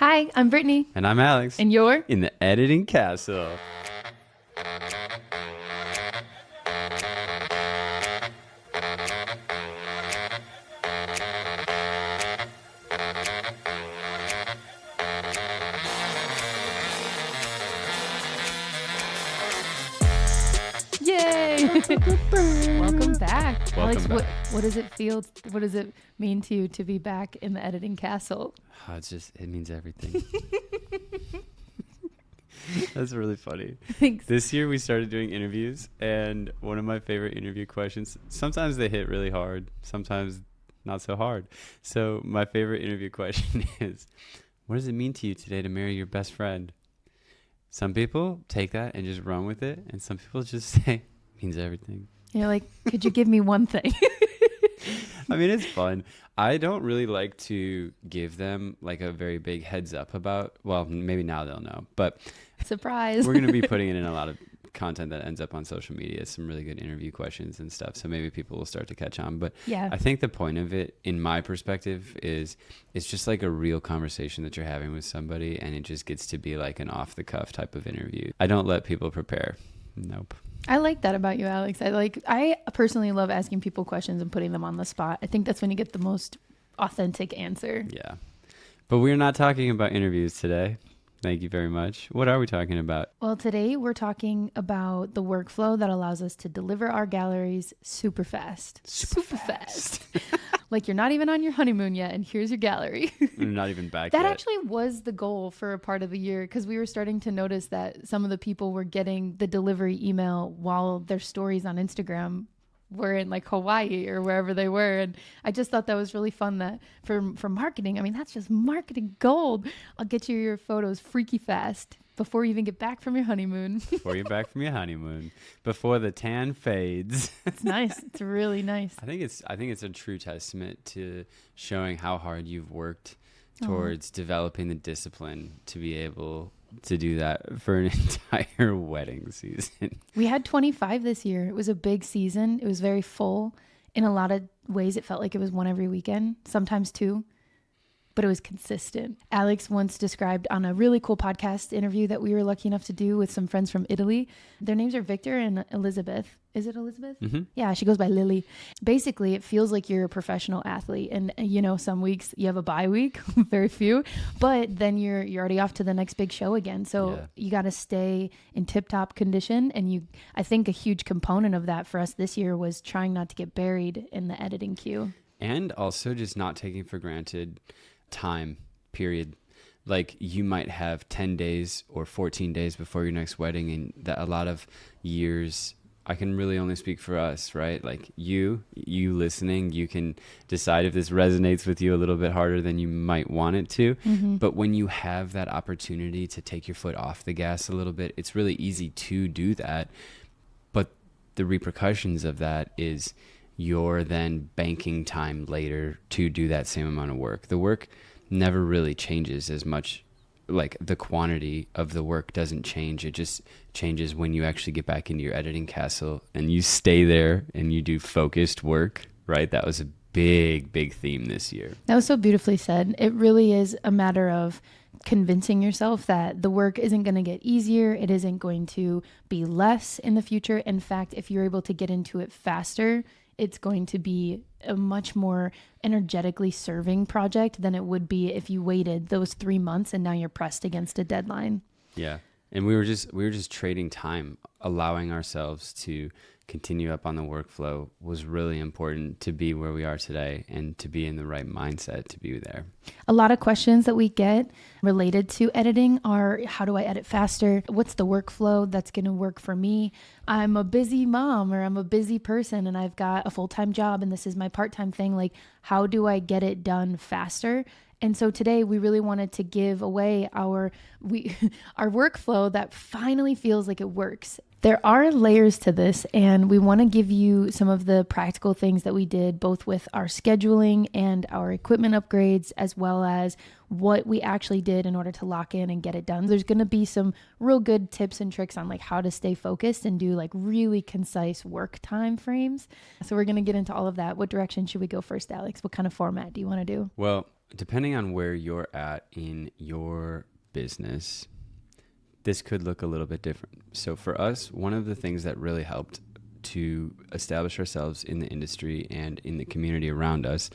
Hi, I'm Brittany. And I'm Alex. And you're in the editing castle. Yay! Welcome back. Alex, back. What does it feel? What does it mean to you to be back in the editing castle? Oh, it means everything. That's really funny. Thanks. This year we started doing interviews, and one of my favorite interview questions, sometimes they hit really hard, sometimes not so hard. So my favorite interview question is, what does it mean to you today to marry your best friend? Some people take that and just run with it, and some people just say, means everything. You're like, could you give me one thing? I mean, it's fun. I don't really like to give them like a very big heads up about, well, maybe now they'll know, but Surprise. we're going to be putting it in a lot of content that ends up on social media, some really good interview questions and stuff. So maybe people will start to catch on. But yeah, I think the point of it, in my perspective, is it's just like a real conversation that you're having with somebody, and it just gets to be like an off the cuff type of interview. I don't let people prepare. Nope. I like that about you, Alex. I personally love asking people questions and putting them on the spot. I think that's when you get the most authentic answer. Yeah. But we're not talking about interviews today. Thank you very much. What are we talking about? Well, today we're talking about the workflow that allows us to deliver our galleries super fast. Super fast. Like you're not even on your honeymoon yet, and here's your gallery. We're not even back That yet. actually was the goal for a part of the year, because we were starting to notice that some of the people were getting the delivery email while their stories on Instagram were in like Hawaii or wherever they were. And I just thought that was really fun, that for marketing, I mean, that's just marketing gold. I'll get you your photos freaky fast before you even get back from your honeymoon. Before you're back from your honeymoon, before the tan fades. It's nice. It's really nice. I think it's a true testament to showing how hard you've worked towards developing the discipline to be able to do that for an entire wedding season. We had 25 this year. It was a big season. It was very full. In a lot of ways, it felt like it was one every weekend, sometimes two, but it was consistent. Alex once described on a really cool podcast interview that we were lucky enough to do with some friends from Italy. Their names are Victor and Elizabeth. Is it Elizabeth? Mm-hmm. Yeah, she goes by Lily. Basically, it feels like you're a professional athlete. And, you know, some weeks you have a bye week, very few, but then you're already off to the next big show again. So you got to stay in tip-top condition. And I think a huge component of that for us this year was trying not to get buried in the editing queue. And also just not taking for granted time, period. Like you might have 10 days or 14 days before your next wedding, and that a lot of years, I can really only speak for us, right? Like you listening, you can decide if this resonates with you a little bit harder than you might want it to. Mm-hmm. But when you have that opportunity to take your foot off the gas a little bit, it's really easy to do that. But the repercussions of that is you're then banking time later to do that same amount of work. The work never really changes as much. Like the quantity of the work doesn't change. It just changes when you actually get back into your editing castle and you stay there and you do focused work, right? That was a big theme this year. That was so beautifully said. It really is a matter of convincing yourself that the work isn't going to get easier. It isn't going to be less in the future. In fact, if you're able to get into it faster, it's going to be a much more energetically serving project than it would be if you waited those 3 months and now you're pressed against a deadline. Yeah. And we were just trading time. Allowing ourselves to continue up on the workflow was really important to be where we are today and to be in the right mindset to be there. A lot of questions that we get related to editing are, how do I edit faster? What's the workflow that's going to work for me? I'm a busy mom, or I'm a busy person and I've got a full-time job and this is my part-time thing. Like, how do I get it done faster? And so today we really wanted to give away our workflow that finally feels like it works. There are layers to this, and we want to give you some of the practical things that we did, both with our scheduling and our equipment upgrades, as well as what we actually did in order to lock in and get it done. There's going to be some real good tips and tricks on like how to stay focused and do like really concise work time frames. So we're going to get into all of that. What direction should we go first, Alex? What kind of format do you want to do? Well, depending on where you're at in your business, this could look a little bit different. So for us, one of the things that really helped to establish ourselves in the industry and in the community around us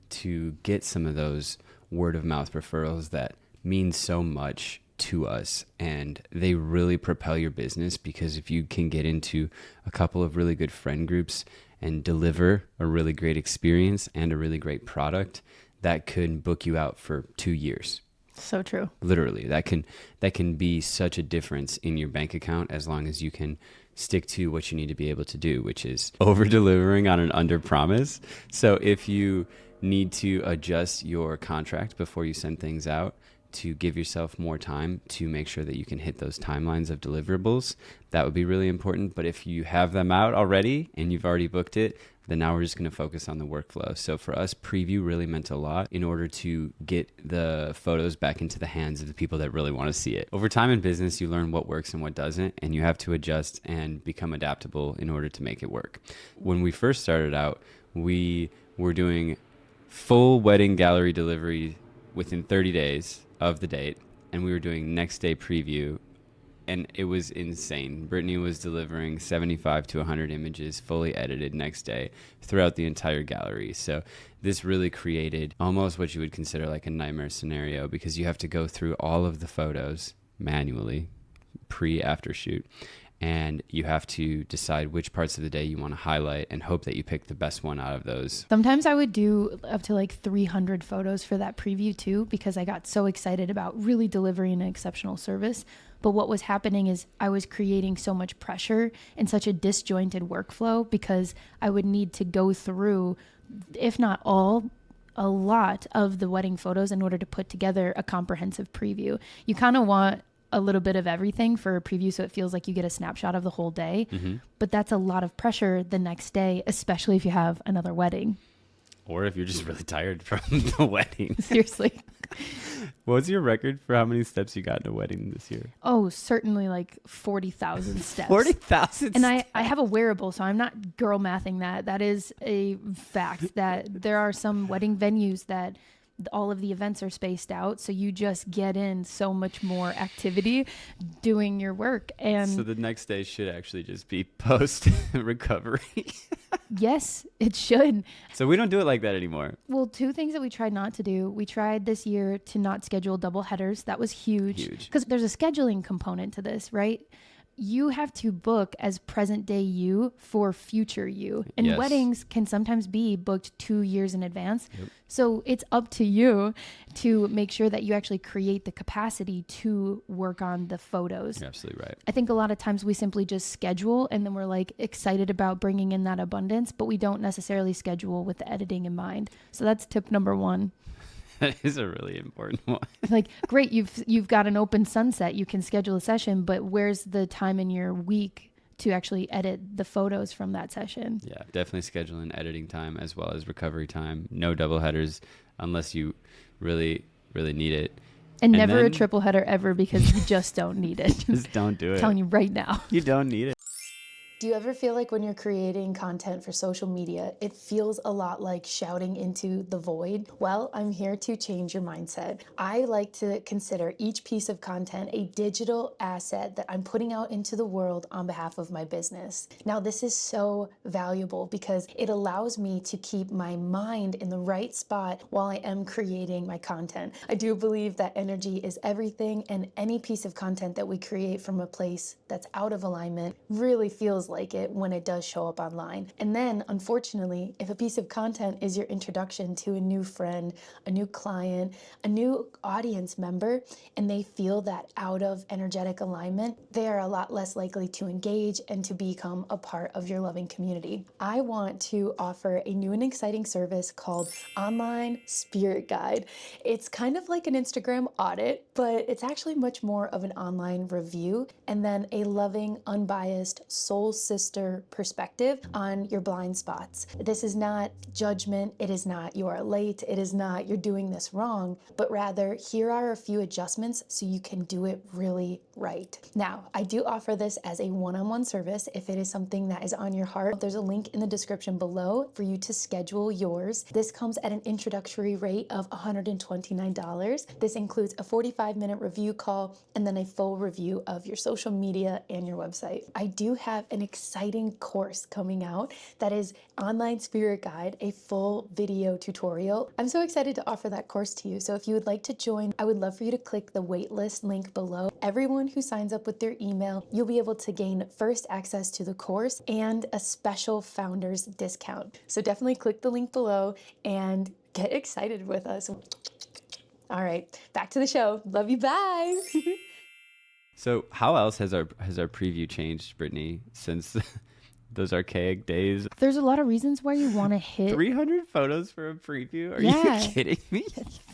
to get some of those word of mouth referrals that mean so much to us, and they really propel your business, because if you can get into a couple of really good friend groups and deliver a really great experience and a really great product, that could book you out for 2 years. So true. Literally, that can be such a difference in your bank account, as long as you can stick to what you need to be able to do, which is over delivering on an under promise. So if you need to adjust your contract before you send things out to give yourself more time to make sure that you can hit those timelines of deliverables, that would be really important. But if you have them out already and you've already booked it, then now we're just going to focus on the workflow. So for us, preview really meant a lot in order to get the photos back into the hands of the people that really want to see it. Over time in business, you learn what works and what doesn't, and you have to adjust and become adaptable in order to make it work. When we first started out, we were doing full wedding gallery delivery within 30 days of the date, and we were doing next day preview, and it was insane. Brittany was delivering 75 to 100 images fully edited next day throughout the entire gallery. So this really created almost what you would consider like a nightmare scenario, because you have to go through all of the photos manually after shoot, and you have to decide which parts of the day you want to highlight and hope that you pick the best one out of those. Sometimes I would do up to like 300 photos for that preview too, because I got so excited about really delivering an exceptional service. But what was happening is I was creating so much pressure and such a disjointed workflow, because I would need to go through, if not all, a lot of the wedding photos in order to put together a comprehensive preview. You kind of want a little bit of everything for a preview, so it feels like you get a snapshot of the whole day. Mm-hmm. But that's a lot of pressure the next day, especially if you have another wedding. Or if you're just really tired from the wedding. Seriously. What's your record for how many steps you got in a wedding this year? Oh, certainly like 40,000 steps. 40,000 And I have a wearable, so I'm not girl mathing that. That is a fact that there are some wedding venues that all of the events are spaced out, so you just get in so much more activity doing your work. And so the next day should actually just be post recovery. Yes, it should. So we don't do it like that anymore. Well, two things that we tried not to do. We tried this year to not schedule double headers. That was huge. Because there's a scheduling component to this, right? You have to book as present day you for future you. And yes, weddings can sometimes be booked 2 years in advance. Yep. So it's up to you to make sure that you actually create the capacity to work on the photos. You're absolutely right. I think a lot of times we simply just schedule, and then we're like excited about bringing in that abundance, but we don't necessarily schedule with the editing in mind. So that's tip number 1. That is a really important one. Like, great, you've got an open sunset, you can schedule a session, but where's the time in your week to actually edit the photos from that session? Yeah, definitely schedule in editing time as well as recovery time. No double headers unless you really, really need it. And never a triple header ever, because you just don't need it. Just don't do it. I'm telling you right now. You don't need it. Do you ever feel like when you're creating content for social media, it feels a lot like shouting into the void? Well, I'm here to change your mindset. I like to consider each piece of content a digital asset that I'm putting out into the world on behalf of my business. Now, this is so valuable because it allows me to keep my mind in the right spot while I am creating my content. I do believe that energy is everything, and any piece of content that we create from a place that's out of alignment really feels like it when it does show up online. And then, unfortunately, if a piece of content is your introduction to a new friend, a new client, a new audience member, and they feel that out of energetic alignment, they are a lot less likely to engage and to become a part of your loving community. I want to offer a new and exciting service called Online Spirit Guide. It's kind of like an Instagram audit, but it's actually much more of an online review, and then a loving, unbiased, soul sister perspective on your blind spots. This is not judgment. It is not you are late. It is not you're doing this wrong, but rather here are a few adjustments so you can do it really right. Now, I do offer this as a one-on-one service. If it is something that is on your heart, there's a link in the description below for you to schedule yours. This comes at an introductory rate of $129. This includes a 45-minute review call and then a full review of your social media and your website. I do have an exciting course coming out that is Online Spirit Guide, a full video tutorial. I'm so excited to offer that course to you. So if you would like to join, I would love for you to click the waitlist link below. Everyone who signs up with their email, you'll be able to gain first access to the course and a special founders discount. So definitely click the link below and get excited with us. All right, back to the show. Love you, bye. So how else has our preview changed, Brittany, since those archaic days? There's a lot of reasons why you want to hit 300 photos for a preview? Are you kidding me?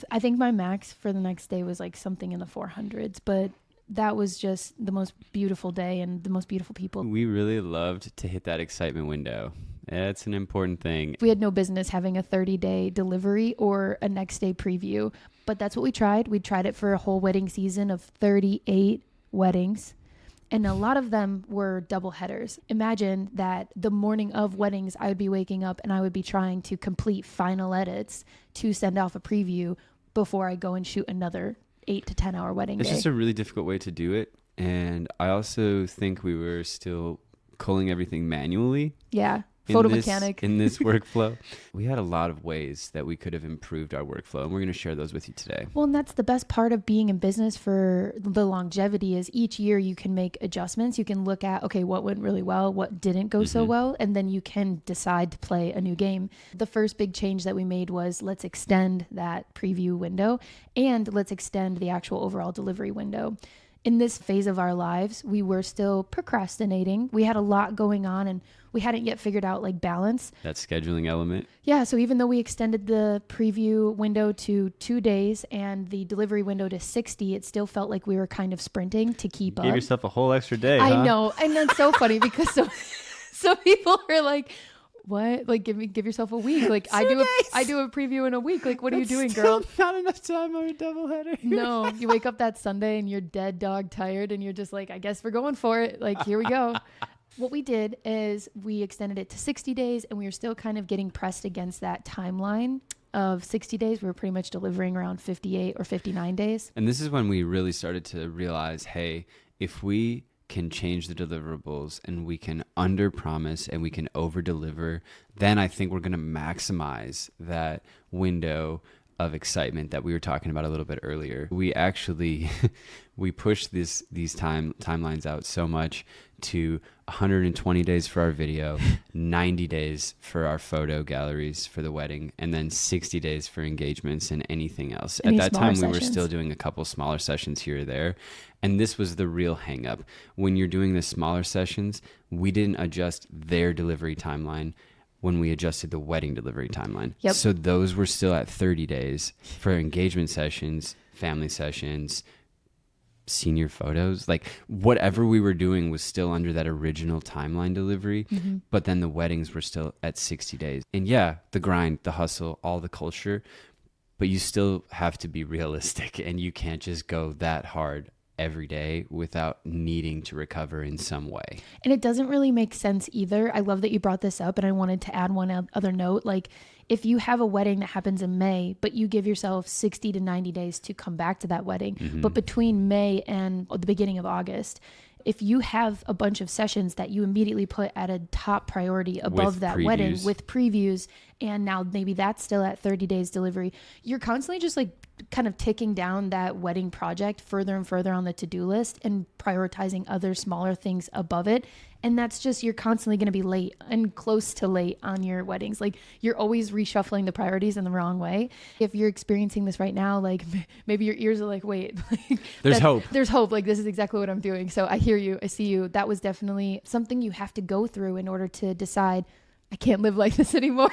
I think my max for the next day was like something in the 400s, but that was just the most beautiful day and the most beautiful people. We really loved to hit that excitement window. It's an important thing. We had no business having a 30-day delivery or a next day preview, but that's what we tried. We tried it for a whole wedding season of 38 weddings, and a lot of them were double headers. Imagine that the morning of weddings, I would be waking up and I would be trying to complete final edits to send off a preview before I go and shoot another 8 to 10 hour wedding day. It's just a really difficult way to do it. And I also think we were still culling everything manually. Yeah. Photo mechanic. In this workflow. We had a lot of ways that we could have improved our workflow, and we're going to share those with you today. Well, and that's the best part of being in business for the longevity is each year you can make adjustments. You can look at, okay, what went really well, what didn't go so well, and then you can decide to play a new game. The first big change that we made was let's extend that preview window and let's extend the actual overall delivery window. In this phase of our lives, we were still procrastinating. We had a lot going on and we hadn't yet figured out like balance. That scheduling element. Yeah. So even though we extended the preview window to 2 days and the delivery window to 60, it still felt like we were kind of sprinting to keep up. Give yourself a whole extra day. I know. And that's so funny because so people are like, what? Like give yourself a week. Like I do a preview in a week. Like what are you doing, girl? Not enough time on a doubleheader. No, you wake up that Sunday and you're dead dog tired and you're just like, I guess we're going for it. Like here we go. What we did is we extended it to 60 days and we were still kind of getting pressed against that timeline of 60 days. We were pretty much delivering around 58 or 59 days. And this is when we really started to realize, hey, if we can change the deliverables and we can under promise and we can over deliver, then I think we're going to maximize that window of excitement that we were talking about a little bit earlier. We actually we pushed these timelines out so much to 120 days for our video, 90 days for our photo galleries for the wedding, and then 60 days for engagements and anything else. At that time, we were still doing a couple smaller sessions here or there. And this was the real hang up. When you're doing the smaller sessions, we didn't adjust their delivery timeline when we adjusted the wedding delivery timeline. Yep. So those were still at 30 days for engagement sessions, family sessions, senior photos, like whatever we were doing was still under that original timeline delivery, but then the weddings were still at 60 days. And yeah, the grind, the hustle, all the culture, but you still have to be realistic and you can't just go that hard every day without needing to recover in some way. And it doesn't really make sense either. I love that you brought this up, and I wanted to add one other note. Like if you have a wedding that happens in May, but you give yourself 60 to 90 days to come back to that wedding, but between May and the beginning of August, if you have a bunch of sessions that you immediately put at a top priority above that wedding with previews, and now maybe that's still at 30 days delivery, you're constantly just like kind of ticking down that wedding project further and further on the to-do list and prioritizing other smaller things above it. And that's just, you're constantly going to be late and close to late on your weddings. Like you're always reshuffling the priorities in the wrong way. If you're experiencing this right now, like maybe your ears are like, wait, like, there's hope. There's hope. Like this is exactly what I'm doing. So I hear you. I see you. That was definitely something you have to go through in order to decide I can't live like this anymore.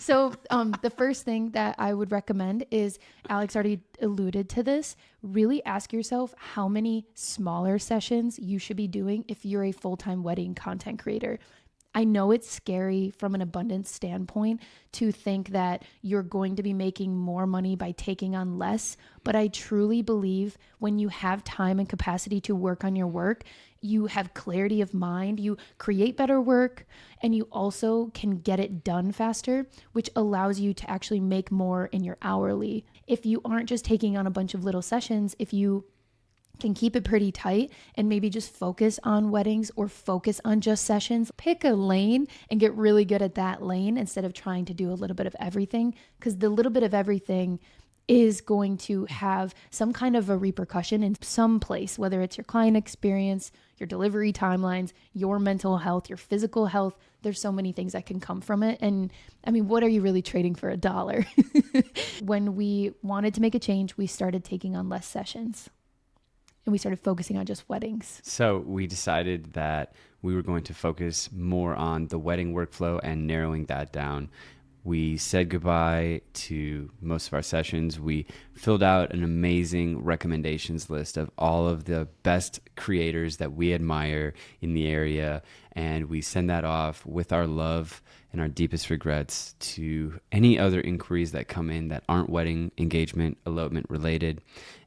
So the first thing that I would recommend is, Alex already alluded to this, really ask yourself how many smaller sessions you should be doing if you're a full-time wedding content creator. I know it's scary from an abundance standpoint to think that you're going to be making more money by taking on less, but I truly believe when you have time and capacity to work on your work, you have clarity of mind, you create better work, and you also can get it done faster, which allows you to actually make more in your hourly. If you aren't just taking on a bunch of little sessions, if you can keep it pretty tight and maybe just focus on weddings or focus on just sessions, pick a lane and get really good at that lane instead of trying to do a little bit of everything, because the little bit of everything is going to have some kind of a repercussion in some place, whether it's your client experience, your delivery timelines, your mental health, your physical health. There's so many things that can come from it. And I mean, what are you really trading for $1? When we wanted to make a change, we started taking on less sessions and we started focusing on just weddings. So we decided that we were going to focus more on the wedding workflow and narrowing that down. We said goodbye to most of our sessions. We filled out an amazing recommendations list of all of the best creators that we admire in the area. And we send that off with our love and our deepest regrets to any other inquiries that come in that aren't wedding, engagement, elopement related.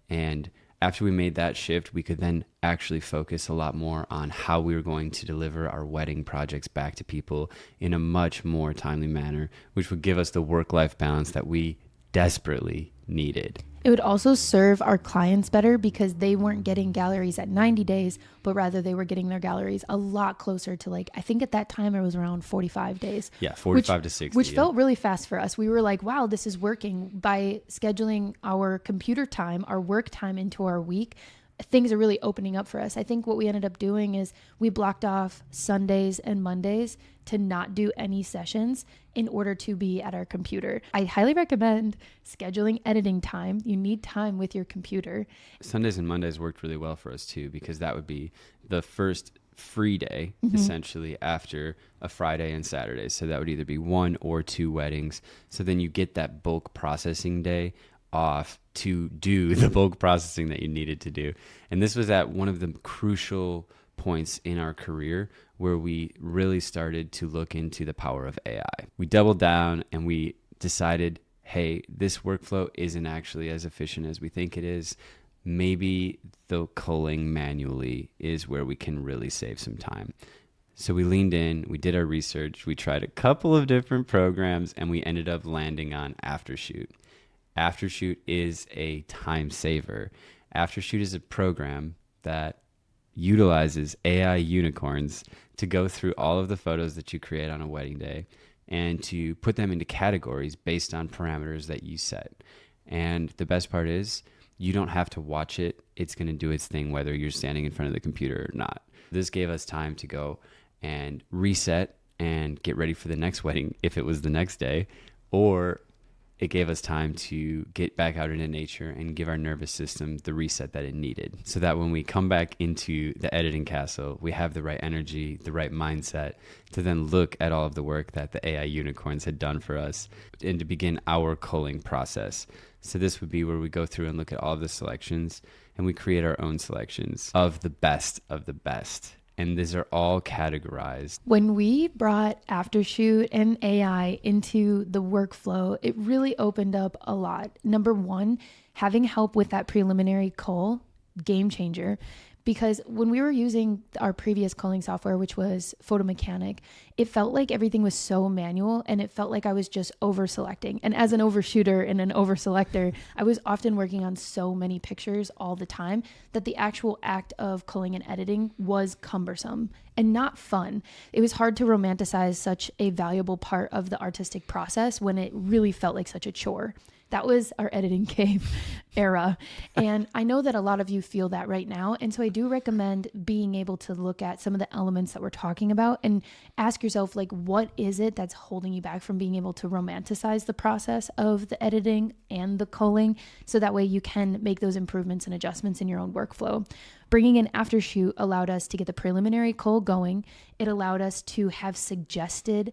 And after we made that shift, we could then actually focus a lot more on how we were going to deliver our wedding projects back to people in a much more timely manner, which would give us the work-life balance that we desperately needed. It would also serve our clients better because they weren't getting galleries at 90 days, but rather they were getting their galleries a lot closer to, like, I think at that time it was around 45 days. Yeah, 45 to 60. Which felt really fast for us. We were like, wow, this is working. By scheduling our computer time, our work time into our week, things are really opening up for us. I think what we ended up doing is we blocked off Sundays and Mondays to not do any sessions in order to be at our computer. I highly recommend scheduling editing time. You need time with your computer. Sundays and Mondays worked really well for us too, because that would be the first free day, essentially, after a Friday and Saturday. So that would either be 1 or 2 weddings. So then you get that bulk processing day off to do the bulk processing that you needed to do. And this was at one of the crucial points in our career where we really started to look into the power of AI. We doubled down and we decided, hey, this workflow isn't actually as efficient as we think it is. Maybe the culling manually is where we can really save some time. So we leaned in, we did our research, we tried a couple of different programs, and we ended up landing on Aftershoot. Aftershoot is a time saver. Aftershoot is a program that utilizes AI unicorns to go through all of the photos that you create on a wedding day and to put them into categories based on parameters that you set. And the best part is you don't have to watch it. It's going to do its thing whether you're standing in front of the computer or not. This gave us time to go and reset and get ready for the next wedding if it was the next day, or it gave us time to get back out into nature and give our nervous system the reset that it needed, so that when we come back into the editing castle, we have the right energy, the right mindset to then look at all of the work that the AI unicorns had done for us and to begin our culling process. So this would be where we go through and look at all of the selections and we create our own selections of the best of the best. And these are all categorized. When we brought Aftershoot and AI into the workflow, it really opened up a lot. Number one, having help with that preliminary cull, game changer. Because when we were using our previous culling software, which was Photo Mechanic, it felt like everything was so manual and it felt like I was just over selecting. And as an overshooter and an over selector, I was often working on so many pictures all the time that the actual act of culling and editing was cumbersome and not fun. It was hard to romanticize such a valuable part of the artistic process when it really felt like such a chore. That was our editing cave era. And I know that a lot of you feel that right now. And so I do recommend being able to look at some of the elements that we're talking about and ask yourself, like, what is it that's holding you back from being able to romanticize the process of the editing and the culling, so that way you can make those improvements and adjustments in your own workflow. Bringing in Aftershoot allowed us to get the preliminary cull going. It allowed us to have suggested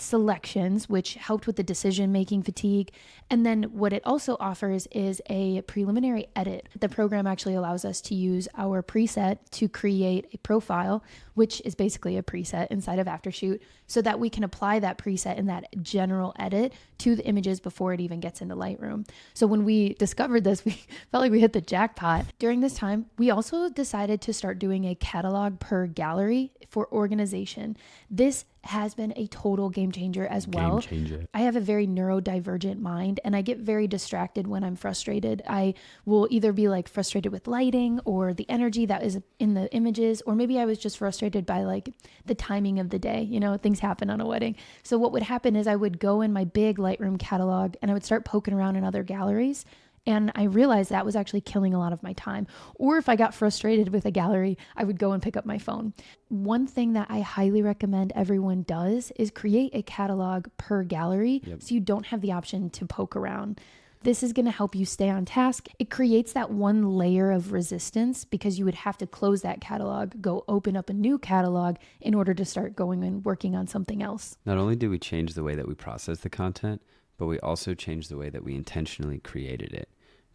selections, which helped with the decision-making fatigue. And then what it also offers is a preliminary edit. The program actually allows us to use our preset to create a profile, which is basically a preset inside of Aftershoot, so that we can apply that preset in that general edit to the images before it even gets into Lightroom. So when we discovered this, we felt like we hit the jackpot. During this time, we also decided to start doing a catalog per gallery for organization. This has been a total game changer as well. Game changer. I have a very neurodivergent mind and I get very distracted when I'm frustrated. I will either be like frustrated with lighting or the energy that is in the images, or maybe I was just frustrated by like the timing of the day. You know, things happen on a wedding. So what would happen is I would go in my big Lightroom catalog and I would start poking around in other galleries. And I realized that was actually killing a lot of my time. Or if I got frustrated with a gallery, I would go and pick up my phone. One thing that I highly recommend everyone does is create a catalog per gallery. Yep. So you don't have the option to poke around. This is going to help you stay on task. It creates that one layer of resistance because you would have to close that catalog, go open up a new catalog in order to start going and working on something else. Not only did we change the way that we process the content, but we also changed the way that we intentionally created it.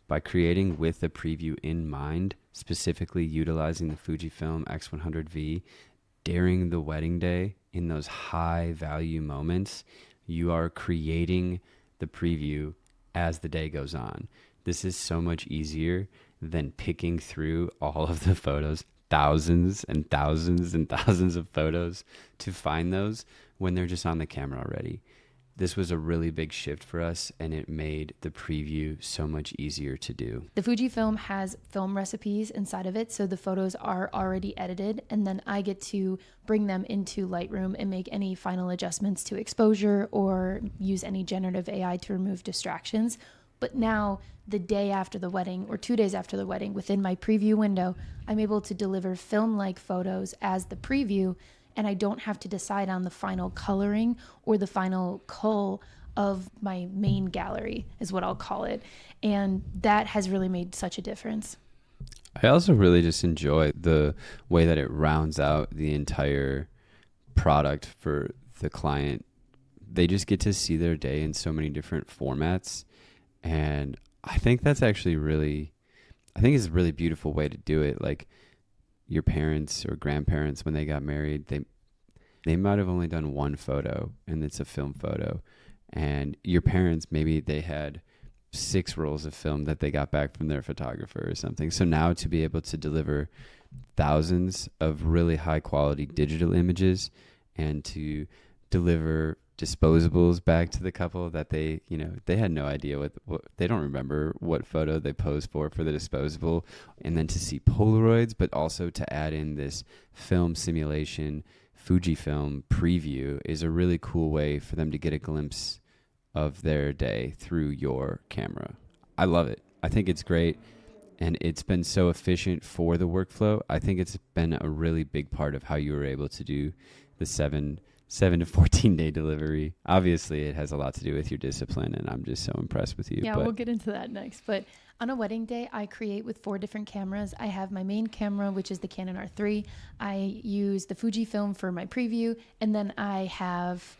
By creating with the preview in mind, specifically utilizing the Fujifilm X100V during the wedding day in those high value moments, you are creating the preview as the day goes on. This is so much easier than picking through all of the photos, thousands and thousands and thousands of photos to find those when they're just on the camera already. This was a really big shift for us, and it made the preview so much easier to do. The Fujifilm has film recipes inside of it, so the photos are already edited, and then I get to bring them into Lightroom and make any final adjustments to exposure or use any generative AI to remove distractions. But now, the day after the wedding or 2 days after the wedding, within my preview window, I'm able to deliver film-like photos as the preview, and I don't have to decide on the final coloring or the final cull of my main gallery, is what I'll call it. And that has really made such a difference. I also really just enjoy the way that it rounds out the entire product for the client. They just get to see their day in so many different formats. And I think that's actually it's a really beautiful way to do it. Like, your parents or grandparents, when they got married, they might have only done one photo, and it's a film photo. And your parents, maybe they had 6 rolls of film that they got back from their photographer or something. So now to be able to deliver thousands of really high quality digital images and to deliver disposables back to the couple that they had no idea what they don't remember what photo they posed for the disposable, and then to see Polaroids, but also to add in this film simulation Fujifilm preview is a really cool way for them to get a glimpse of their day through your camera. I love it. I think it's great, and it's been so efficient for the workflow. I think it's been a really big part of how you were able to do the 7 to 14 day delivery. Obviously, it has a lot to do with your discipline, and I'm just so impressed with you. Yeah, we'll get into that next. But on a wedding day, I create with 4 different cameras. I have my main camera, which is the Canon R3. I use the Fujifilm for my preview, and then I have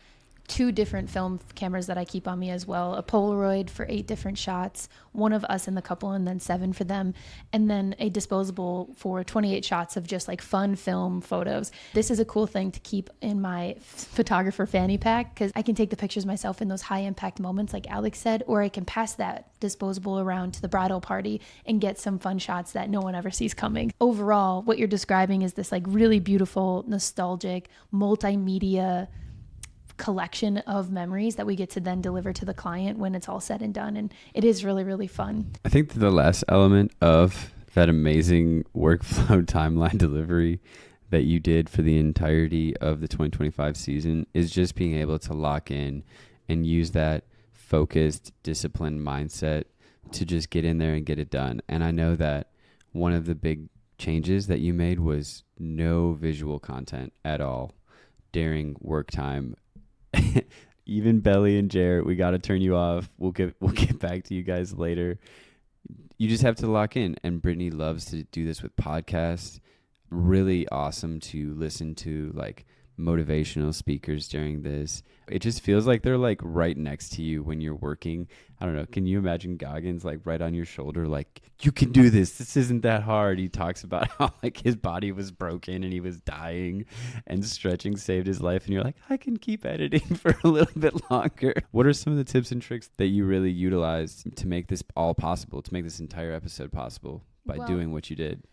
2 different film cameras that I keep on me as well. A Polaroid for 8 different shots, one of us and the couple, and then 7 for them. And then a disposable for 28 shots of just like fun film photos. This is a cool thing to keep in my photographer fanny pack because I can take the pictures myself in those high impact moments like Alex said, or I can pass that disposable around to the bridal party and get some fun shots that no one ever sees coming. Overall, what you're describing is this like really beautiful, nostalgic, multimedia collection of memories that we get to then deliver to the client when it's all said and done. And it is really, really fun. I think the last element of that amazing workflow timeline delivery that you did for the entirety of the 2025 season is just being able to lock in and use that focused, disciplined mindset to just get in there and get it done. And I know that one of the big changes that you made was no visual content at all during work time. Even Belly and Jarrett, we got to turn you off. We'll get back to you guys later. You just have to lock in. And Brittany loves to do this with podcasts. Really awesome to listen to like motivational speakers during this. It just feels like they're like right next to you when you're working. I don't know. Can you imagine Goggins like right on your shoulder, like, you can do this. This isn't that hard. He talks about how like his body was broken and he was dying and stretching saved his life. And you're like, I can keep editing for a little bit longer. What are some of the tips and tricks that you really utilized to make this all possible, to make this entire episode possible by doing what you did?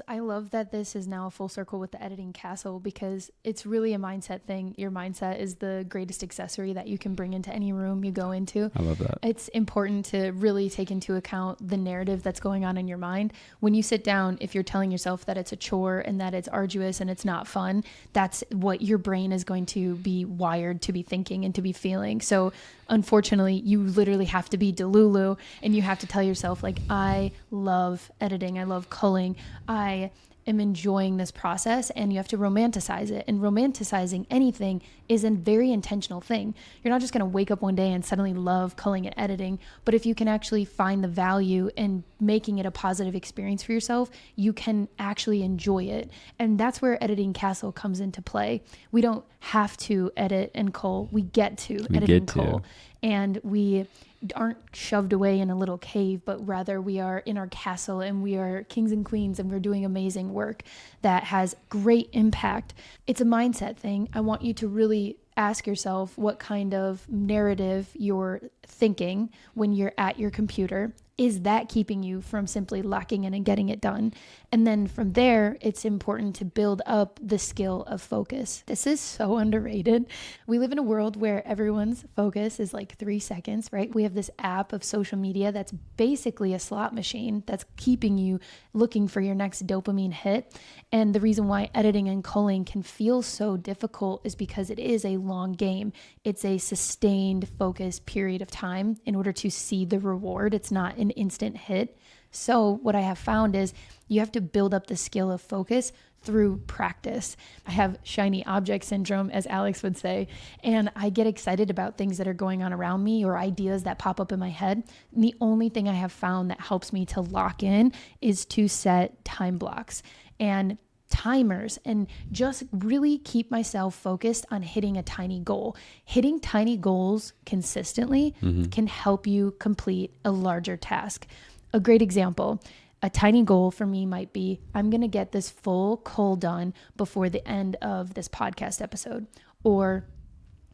I love that this is now a full circle with the editing castle, because it's really a mindset thing. Your mindset is the greatest accessory that you can bring into any room you go into. I love that. It's important to really take into account the narrative that's going on in your mind. When you sit down, if you're telling yourself that it's a chore and that it's arduous and it's not fun, that's what your brain is going to be wired to be thinking and to be feeling. So unfortunately, you literally have to be Delulu, and you have to tell yourself, like, I love editing. I love culling. I am enjoying this process, and you have to romanticize it. And romanticizing anything is a very intentional thing. You're not just going to wake up one day and suddenly love culling and editing, but if you can actually find the value in making it a positive experience for yourself, you can actually enjoy it. And that's where Editing Castle comes into play. We don't have to edit and cull. We get to edit and cull. And we aren't shoved away in a little cave, but rather we are in our castle, and we are kings and queens, and we're doing amazing work that has great impact. It's a mindset thing. I want you to really ask yourself what kind of narrative you're thinking when you're at your computer. Is that keeping you from simply locking in and getting it done? And then from there, it's important to build up the skill of focus. This is so underrated. We live in a world where everyone's focus is like 3 seconds, right? We have this app of social media that's basically a slot machine that's keeping you looking for your next dopamine hit. And the reason why editing and culling can feel so difficult is because it is a long game. It's a sustained focus period of time in order to see the reward. It's not an instant hit. So what I have found is you have to build up the skill of focus through practice. I have shiny object syndrome, as Alex would say, and I get excited about things that are going on around me or ideas that pop up in my head. And the only thing I have found that helps me to lock in is to set time blocks and timers, and just really keep myself focused on hitting a tiny goal. Hitting tiny goals consistently can help you complete a larger task. A great example, a tiny goal for me might be, I'm going to get this full cull done before the end of this podcast episode, or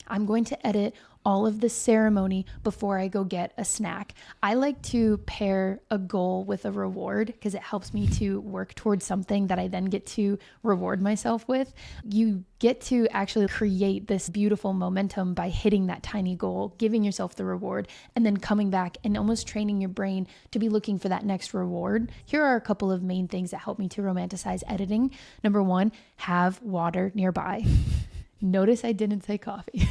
I'm going to edit all of the ceremony before I go get a snack. I like to pair a goal with a reward because it helps me to work towards something that I then get to reward myself with. You get to actually create this beautiful momentum by hitting that tiny goal, giving yourself the reward, and then coming back and almost training your brain to be looking for that next reward. Here are a couple of main things that help me to romanticize editing. Number 1, have water nearby. Notice I didn't say coffee.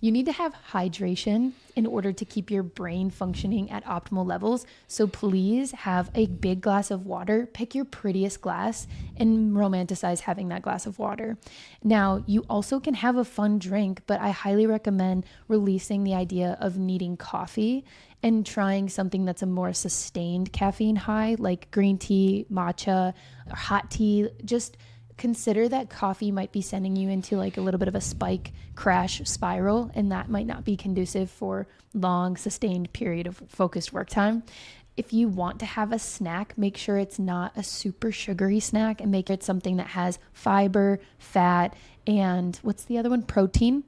You need to have hydration in order to keep your brain functioning at optimal levels. So please have a big glass of water. Pick your prettiest glass and romanticize having that glass of water. Now, you also can have a fun drink, but I highly recommend releasing the idea of needing coffee and trying something that's a more sustained caffeine high, like green tea, matcha, or hot tea. Just consider that coffee might be sending you into like a little bit of a spike crash spiral, and that might not be conducive for long sustained period of focused work time. If you want to have a snack, make sure it's not a super sugary snack, and make it something that has fiber, fat, and what's the other one? Protein.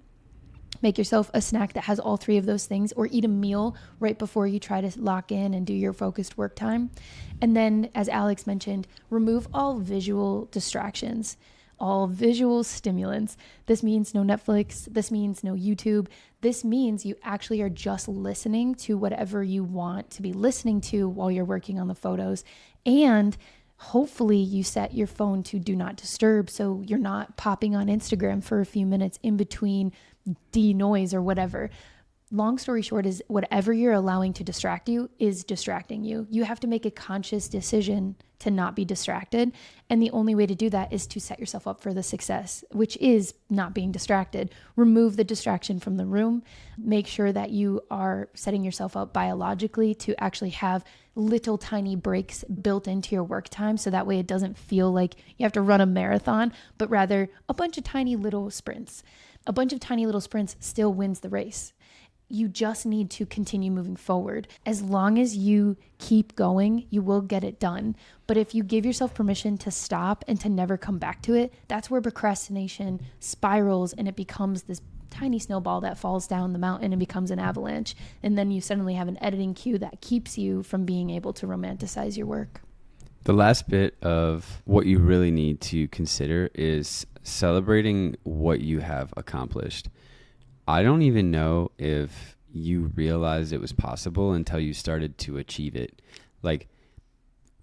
Make yourself a snack that has all 3 of those things, or eat a meal right before you try to lock in and do your focused work time. And then, as Alex mentioned, remove all visual distractions, all visual stimulants. This means no Netflix. This means no YouTube. This means you actually are just listening to whatever you want to be listening to while you're working on the photos. And hopefully you set your phone to do not disturb, so you're not popping on Instagram for a few minutes in between noise or whatever. long story short is whatever you're allowing to distract you is distracting you. You have to make a conscious decision to not be distracted. And the only way to do that is to set yourself up for the success, which is not being distracted. Remove the distraction from the room. Make sure that you are setting yourself up biologically to actually have little tiny breaks built into your work time. So that way it doesn't feel like you have to run a marathon, but rather a bunch of tiny little sprints. A bunch of tiny little sprints still wins the race. You just need to continue moving forward. As long as you keep going, you will get it done. But if you give yourself permission to stop and to never come back to it, that's where procrastination spirals and it becomes this tiny snowball that falls down the mountain and becomes an avalanche. And then you suddenly have an editing queue that keeps you from being able to romanticize your work. The last bit of what you really need to consider is celebrating what you have accomplished. I don't even know if you realized it was possible until you started to achieve it. Like,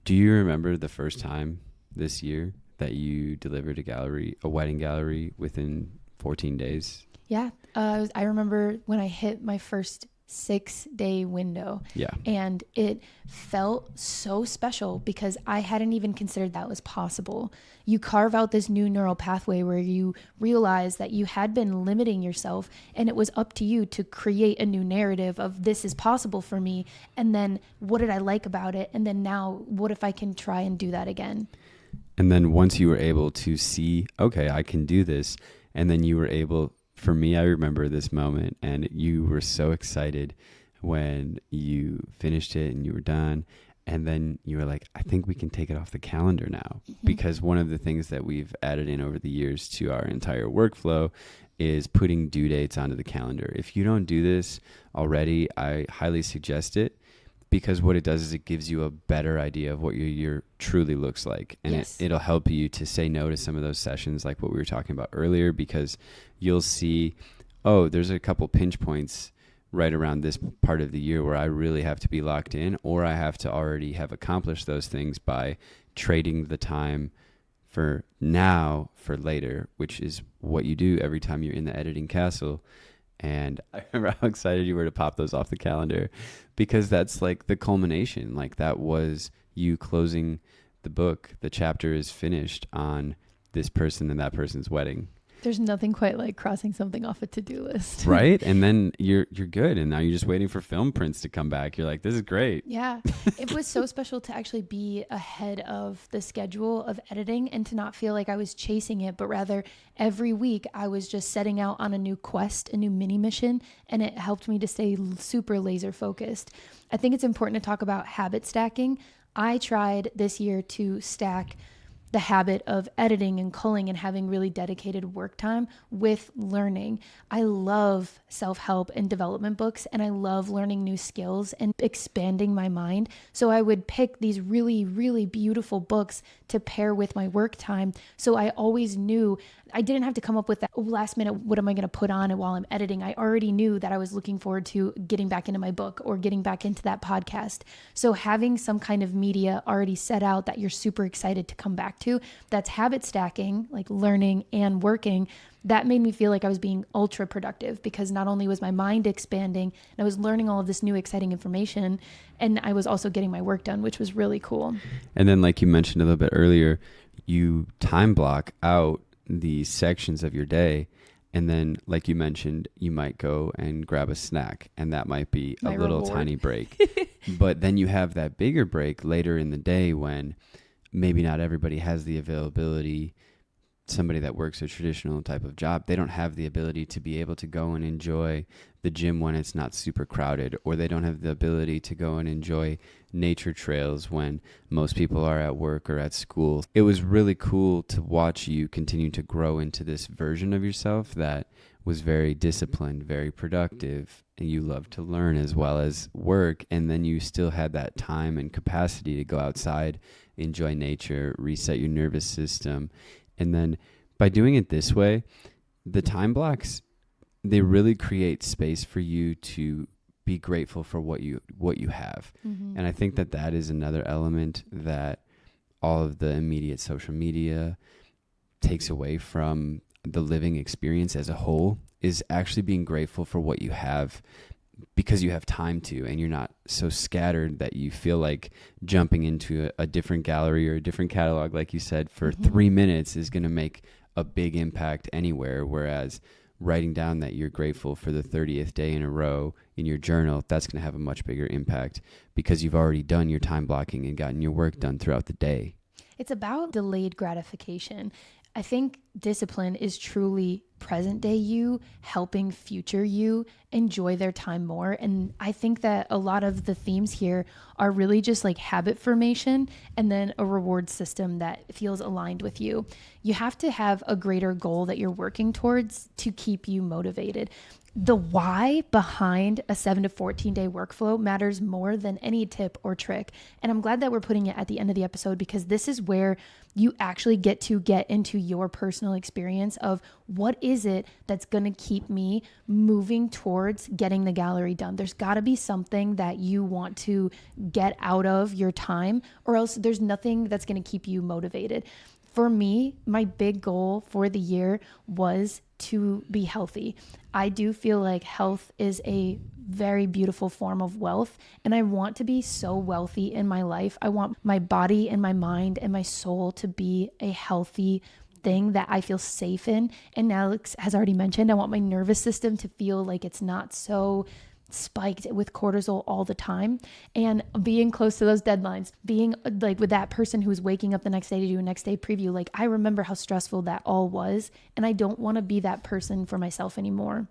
do you remember the first time this year that you delivered a wedding gallery within 14 days? Yeah. I remember when I hit my first 6-day window. Yeah. And it felt so special because I hadn't even considered that was possible. You carve out this new neural pathway where you realize that you had been limiting yourself and it was up to you to create a new narrative of this is possible for me. And then what did I like about it? And then now what if I can try and do that again? And then once you were able to see, okay, I can do this. And then you were able, for me, I remember this moment and you were so excited when you finished it and you were done. And then you were like, I think we can take it off the calendar now. Mm-hmm. Because one of the things that we've added in over the years to our entire workflow is putting due dates onto the calendar. If you don't do this already, I highly suggest it, because what it does is it gives you a better idea of what your year truly looks like. And yes, it'll help you to say no to some of those sessions like what we were talking about earlier, because you'll see, oh, there's a couple pinch points right around this part of the year where I really have to be locked in, or I have to already have accomplished those things by trading the time for now for later, which is what you do every time you're in the editing castle. And I remember how excited you were to pop those off the calendar, because that's like the culmination. Like that was you closing the book. The chapter is finished on this person and that person's wedding. There's nothing quite like crossing something off a to-do list. Right? And then you're good. And now you're just waiting for film prints to come back. You're like, this is great. Yeah. It was so special to actually be ahead of the schedule of editing and to not feel like I was chasing it, but rather every week I was just setting out on a new quest, a new mini mission, and it helped me to stay super laser focused. I think it's important to talk about habit stacking. I tried this year to stack the habit of editing and culling and having really dedicated work time with learning. I love self-help and development books, and I love learning new skills and expanding my mind. So I would pick these really, really beautiful books to pair with my work time. So I always knew I didn't have to come up with that last minute, what am I going to put on while I'm editing? I already knew that I was looking forward to getting back into my book or getting back into that podcast. So having some kind of media already set out that you're super excited to come back to, that's habit stacking, like learning and working, that made me feel like I was being ultra productive, because not only was my mind expanding and I was learning all of this new exciting information, and I was also getting my work done, which was really cool. And then like you mentioned a little bit earlier, you time block out the sections of your day, and then like you mentioned, you might go and grab a snack, and that might be a little tiny break. But then you have that bigger break later in the day when maybe not everybody has the availability. Somebody that works a traditional type of job, they don't have the ability to be able to go and enjoy the gym when it's not super crowded, or they don't have the ability to go and enjoy nature trails when most people are at work or at school. It was really cool to watch you continue to grow into this version of yourself that was very disciplined, very productive, and you loved to learn as well as work. And then you still had that time and capacity to go outside, enjoy nature, reset your nervous system. And then by doing it this way, the time blocks, they really create space for you to be grateful for what you have. Mm-hmm. And I think that is another element that all of the immediate social media takes away from the living experience as a whole, is actually being grateful for what you have. because you have time to, and you're not so scattered that you feel like jumping into a different gallery or a different catalog, like you said, for 3 minutes is going to make a big impact anywhere. Whereas writing down that you're grateful for the 30th day in a row in your journal, that's going to have a much bigger impact because you've already done your time blocking and gotten your work done throughout the day. It's about delayed gratification. I think discipline is truly present day you helping future you enjoy their time more. And I think that a lot of the themes here are really just like habit formation and then a reward system that feels aligned with you. You have to have a greater goal that you're working towards to keep you motivated. The why behind a 7 to 14 day workflow matters more than any tip or trick. And I'm glad that we're putting it at the end of the episode, because this is where you actually get to get into your personal experience of what is it that's going to keep me moving towards getting the gallery done. There's got to be something that you want to get out of your time, or else there's nothing that's going to keep you motivated. For me, my big goal for the year was to be healthy. I do feel like health is a very beautiful form of wealth, and I want to be so wealthy in my life. I want my body and my mind and my soul to be a healthy thing that I feel safe in. And Alex has already mentioned, I want my nervous system to feel like it's not so spiked with cortisol all the time, and being close to those deadlines, being like with that person who's waking up the next day to do a next day preview. Like, I remember how stressful that all was, and I don't want to be that person for myself anymore.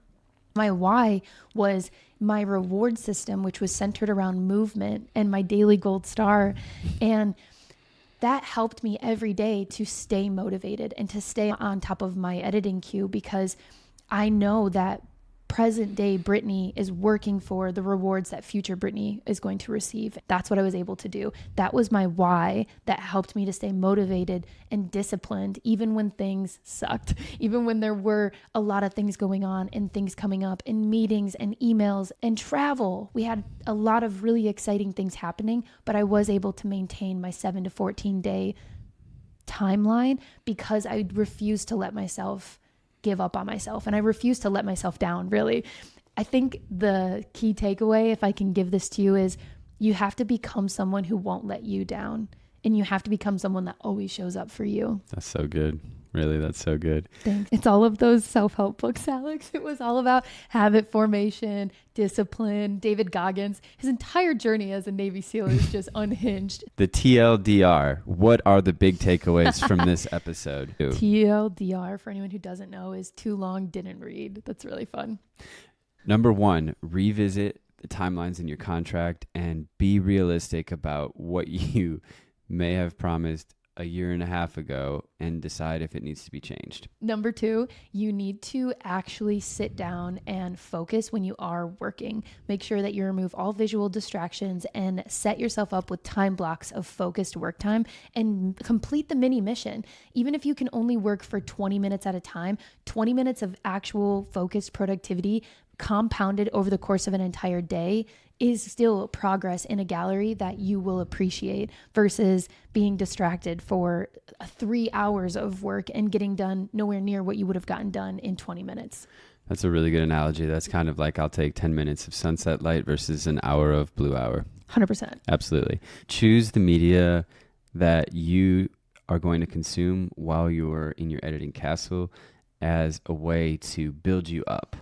My why was my reward system, which was centered around movement and my daily gold star. And that helped me every day to stay motivated and to stay on top of my editing queue, because I know that present day Brittany is working for the rewards that future Brittany is going to receive. That's what I was able to do. That was my why that helped me to stay motivated and disciplined, even when things sucked, even when there were a lot of things going on and things coming up and meetings and emails and travel. We had a lot of really exciting things happening, but I was able to maintain my 7 to 14 day timeline because I refused to let myself give up on myself, and I refuse to let myself down, really. I think the key takeaway, if I can give this to you, is you have to become someone who won't let you down, and you have to become someone that always shows up for you. That's so good. Really, that's so good. Thanks. It's all of those self-help books, Alex. It was all about habit formation, discipline. David Goggins, his entire journey as a Navy SEAL is just unhinged. The TLDR, what are the big takeaways from this episode? TLDR, for anyone who doesn't know, is too long, didn't read. That's really fun. Number 1, revisit the timelines in your contract and be realistic about what you may have promised a year and a half ago and decide if it needs to be changed. Number 2, you need to actually sit down and focus when you are working. Make sure that you remove all visual distractions and set yourself up with time blocks of focused work time and complete the mini mission. Even if you can only work for 20 minutes at a time, 20 minutes of actual focused productivity compounded over the course of an entire day is still progress in a gallery that you will appreciate, versus being distracted for 3 hours of work and getting done nowhere near what you would have gotten done in 20 minutes. That's a really good analogy. That's kind of like, I'll take 10 minutes of sunset light versus an hour of blue hour. 100%. Absolutely. Choose the media that you are going to consume while you're in your editing castle as a way to build you up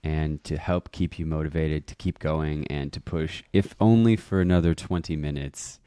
and to help keep you motivated to keep going and to push, if only for another 20 minutes.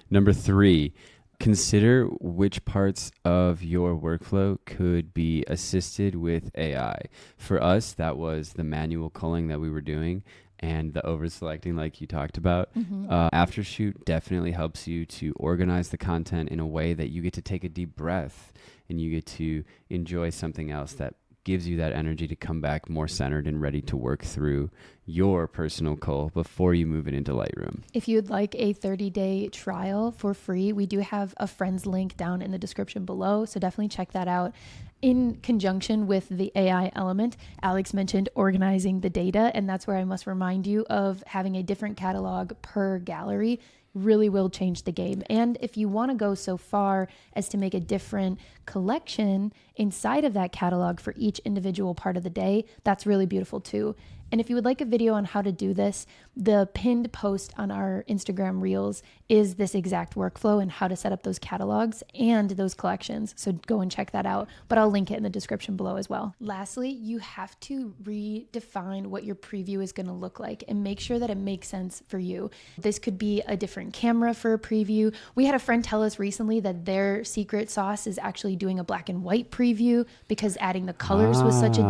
Number 3, consider which parts of your workflow could be assisted with AI. For us, that was the manual culling that we were doing and the over-selecting like you talked about. Aftershoot definitely helps you to organize the content in a way that you get to take a deep breath and you get to enjoy something else that gives you that energy to come back more centered and ready to work through your personal cull before you move it into Lightroom. If you'd like a 30-day trial for free, we do have a friends link down in the description below, so definitely check that out. In conjunction with the AI element, Alex mentioned organizing the data, and that's where I must remind you of having a different catalog per gallery really will change the game. And if you want to go so far as to make a different collection inside of that catalog for each individual part of the day, that's really beautiful too. And if you would like a video on how to do this, the pinned post on our Instagram Reels is this exact workflow and how to set up those catalogs and those collections. So go and check that out, but I'll link it in the description below as well. Lastly, you have to redefine what your preview is going to look like and make sure that it makes sense for you. This could be a different camera for a preview. We had a friend tell us recently that their secret sauce is actually doing a black and white preview because adding the colors was such a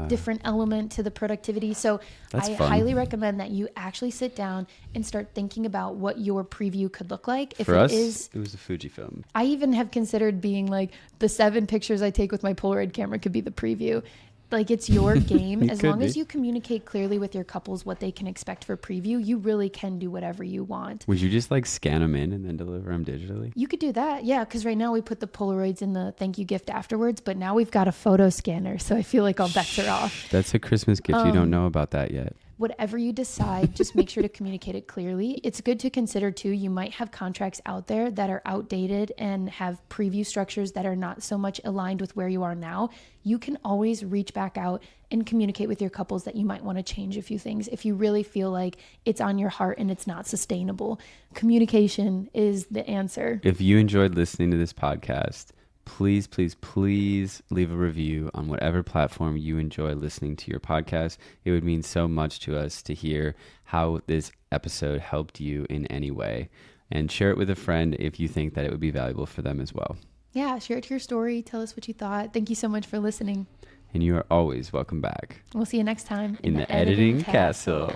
different element to the productivity. So I highly recommend that you actually sit down and start thinking about what your preview could look like. If For it us, is, it was a Fujifilm. I even have considered being like the 7 pictures I take with my Polaroid camera could be the preview. Like, it's your game. As long as you communicate clearly with your couples what they can expect for preview, you really can do whatever you want. Would you just like scan them in and then deliver them digitally? You could do that. Yeah. Because right now we put the Polaroids in the thank you gift afterwards, but now we've got a photo scanner. So I feel like all bets are off. That's a Christmas gift. You don't know about that yet. Whatever you decide, just make sure to communicate it clearly. It's good to consider too, you might have contracts out there that are outdated and have preview structures that are not so much aligned with where you are now. You can always reach back out and communicate with your couples that you might want to change a few things if you really feel like it's on your heart and it's not sustainable. Communication is the answer. If you enjoyed listening to this podcast, please, please, please leave a review on whatever platform you enjoy listening to your podcast. It would mean so much to us to hear how this episode helped you in any way. And share it with a friend if you think that it would be valuable for them as well. Yeah, share it to your story. Tell us what you thought. Thank you so much for listening. And you are always welcome back. We'll see you next time in the editing castle.